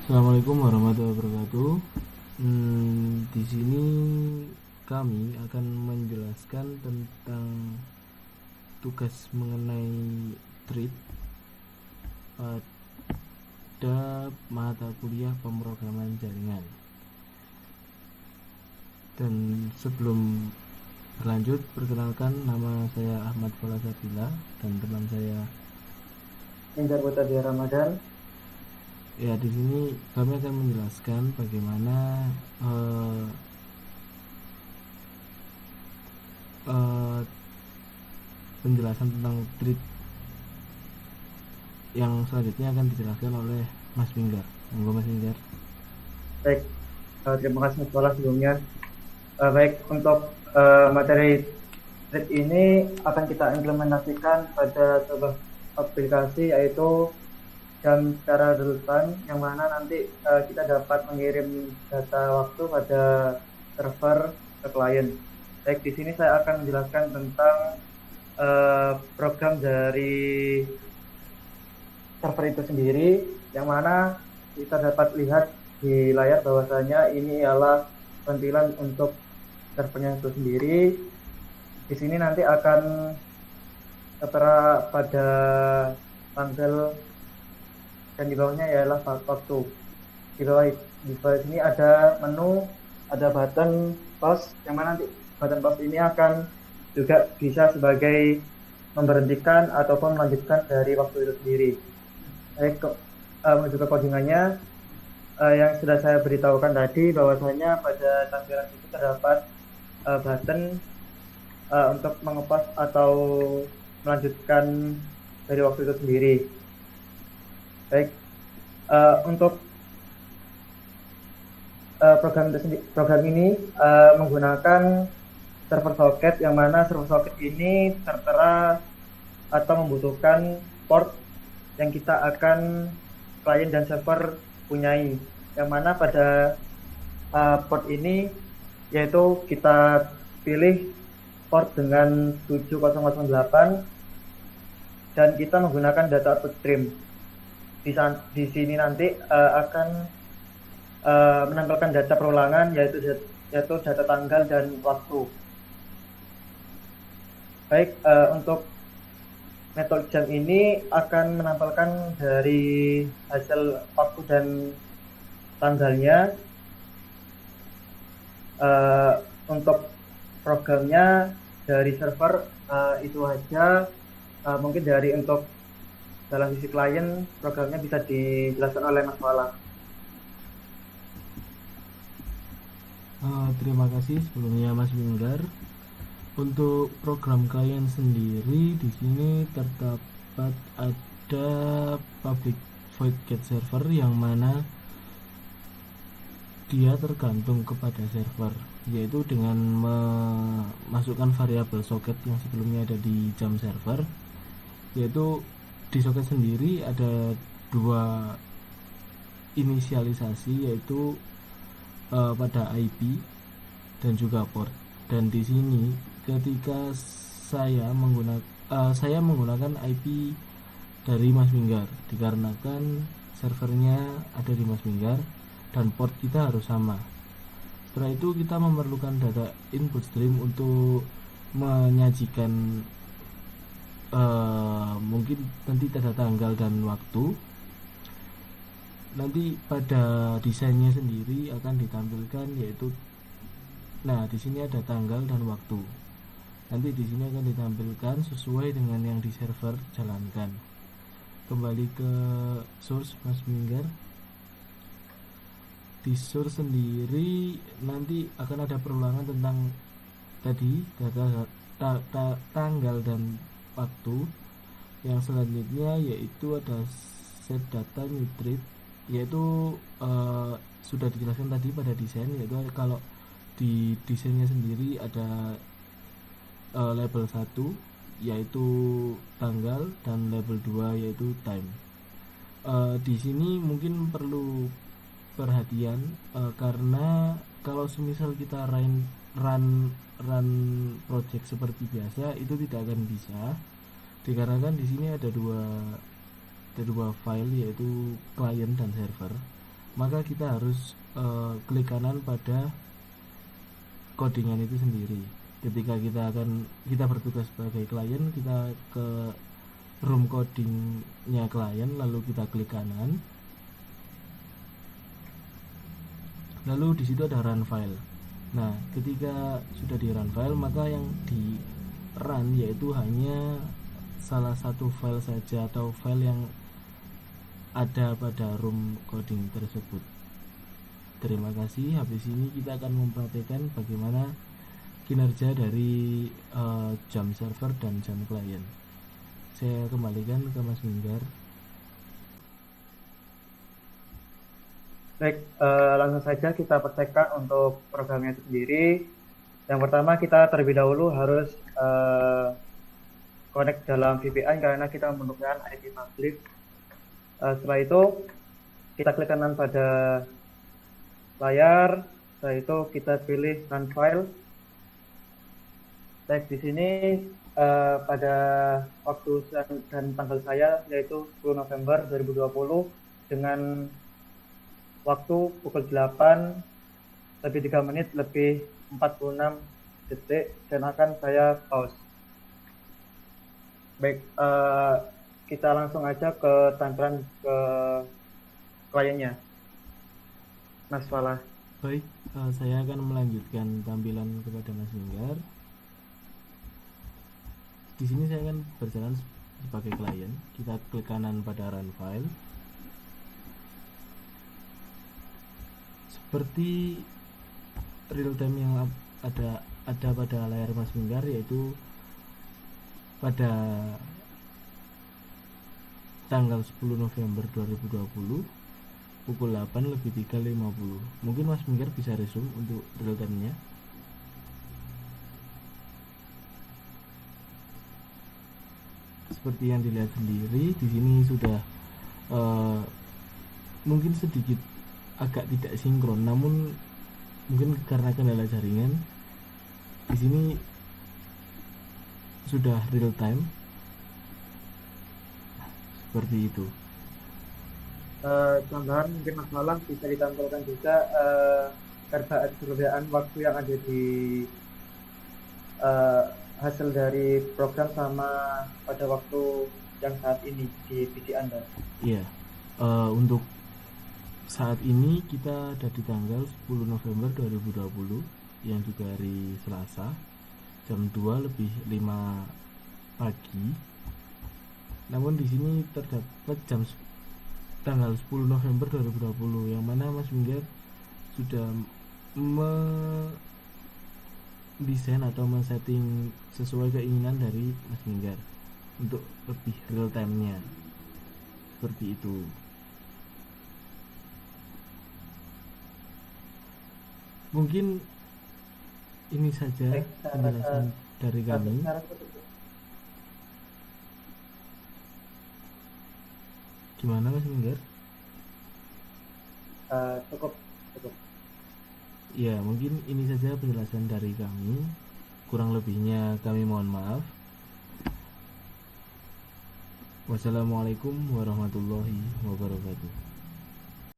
Assalamualaikum warahmatullahi wabarakatuh. Di sini kami akan menjelaskan tentang tugas mengenai thread pada mata kuliah pemrograman jaringan. Dan sebelum berlanjut, perkenalkan, nama saya Ahmad Falasabila dan teman saya. Indar Putra Ramadan. Ya, di sini kami akan menjelaskan bagaimana penjelasan tentang thread yang selanjutnya akan dijelaskan oleh Mas Minggar. Monggo Mas Minggar. Baik, terima kasih sekolah sebelumnya. Baik, untuk materi thread ini akan kita implementasikan pada sebuah aplikasi, yaitu jam secara real time, yang mana nanti kita dapat mengirim data waktu pada server ke klien. Baik, di sini saya akan menjelaskan tentang program dari server itu sendiri, yang mana kita dapat lihat di layar bahwasanya ini ialah tampilan untuk servernya itu sendiri. Di sini nanti akan tertera pada panel, dan di bawahnya ialah waktu. Di bawah sini ada menu, ada button pause, yang mana nanti button pause ini akan juga bisa sebagai memberhentikan ataupun melanjutkan dari waktu itu sendiri. Menuju ke codingannya, yang sudah saya beritahukan tadi bahwasanya pada tampilan itu terdapat button untuk mengepas atau melanjutkan dari waktu itu sendiri. Baik, untuk program ini menggunakan server socket, yang mana server socket ini tertera atau membutuhkan port yang kita akan klien dan server punyai, yang mana pada port ini yaitu kita pilih port dengan 7008, dan kita menggunakan data output stream. Di sini nanti akan menampilkan data perulangan, yaitu data tanggal dan waktu. Baik, untuk metode jam ini akan menampilkan dari hasil waktu dan tanggalnya. Untuk programnya dari server itu aja. Mungkin dari untuk dalam sisi klien, programnya bisa dijelaskan oleh Mas Fala. Terima kasih sebelumnya Mas Minggar. Untuk program klien sendiri di sini terdapat ada public void get server, yang mana dia tergantung kepada server, yaitu dengan memasukkan variabel socket yang sebelumnya ada di jam server. Yaitu di socket sendiri ada dua inisialisasi, yaitu pada IP dan juga port. Dan di sini ketika saya menggunakan IP dari Mas Minggar, dikarenakan servernya ada di Mas Minggar dan port kita harus sama. Setelah itu kita memerlukan data input stream untuk menyajikan mungkin nanti tanda tanggal dan waktu. Nanti pada desainnya sendiri akan ditampilkan, yaitu di sini ada tanggal dan waktu. Nanti di sini akan ditampilkan sesuai dengan yang di server jalankan. Kembali ke source Mas Minggar. Di source sendiri nanti akan ada perulangan tentang tadi data tanggal dan waktu. Yang selanjutnya yaitu ada set data new thread, yaitu sudah dijelaskan tadi pada desain, yaitu kalau di desainnya sendiri ada label 1 yaitu tanggal, dan label 2 yaitu time. Di sini mungkin perlu perhatian karena kalau semisal kita run project seperti biasa, itu tidak akan bisa, dikarenakan di sini ada dua file, yaitu client dan server. maka kita harus klik kanan pada codingan itu sendiri. Ketika kita bertugas sebagai klien, kita ke room codingnya klien, lalu kita klik kanan, lalu di situ ada run file. Nah, ketika sudah di run file, maka yang di run yaitu hanya salah satu file saja atau file yang ada pada room coding tersebut. Terima kasih. Habis ini kita akan mempraktikkan bagaimana kinerja dari jam server dan jam klien. Saya kembalikan ke Mas Minggar. Baik, langsung saja kita praktekkan untuk programnya itu sendiri. Yang pertama kita terlebih dahulu harus connect dalam VPN karena kita memerlukan IP public. Setelah itu kita klik kanan pada layar, setelah itu kita pilih run file. Baik, di sini pada waktu dan tanggal saya yaitu 10 November 2020 dengan waktu pukul 8 lebih 3 menit lebih 46 detik dan akan saya pause. Baik, kita langsung aja ke tampilan ke kliennya. Mas Fala. Baik, saya akan melanjutkan tampilan kepada Mas Minggar. Di sini saya akan berjalan sebagai klien. Kita klik kanan pada run file. Seperti real time yang ada pada layar Mas Minggar, yaitu pada tanggal 10 November 2020 pukul 8 lebih 3.50. Mungkin Mas Minggar bisa resume untuk real time-nya. Seperti yang dilihat sendiri, di sini sudah mungkin sedikit agak tidak sinkron, namun mungkin karena kendala jaringan di sini sudah real time seperti itu. Tambahan mungkin Mas Malang bisa ditampilkan juga perbedaan waktu yang ada di hasil dari program sama pada waktu yang saat ini di PC Anda. Iya, untuk saat ini kita ada di tanggal 10 November 2020 yang juga hari Selasa jam 2 lebih 5 pagi. Namun di sini terdapat tanggal 10 November 2020 yang mana Mas Minggar sudah desain atau men-setting sesuai keinginan dari Mas Minggar untuk lebih real time-nya seperti itu. Mungkin ini saja penjelasan dari kami. Gimana Mas Minggar? Cukup. Ya, mungkin ini saja penjelasan dari kami. Kurang lebihnya kami mohon maaf. Wassalamualaikum warahmatullahi wabarakatuh.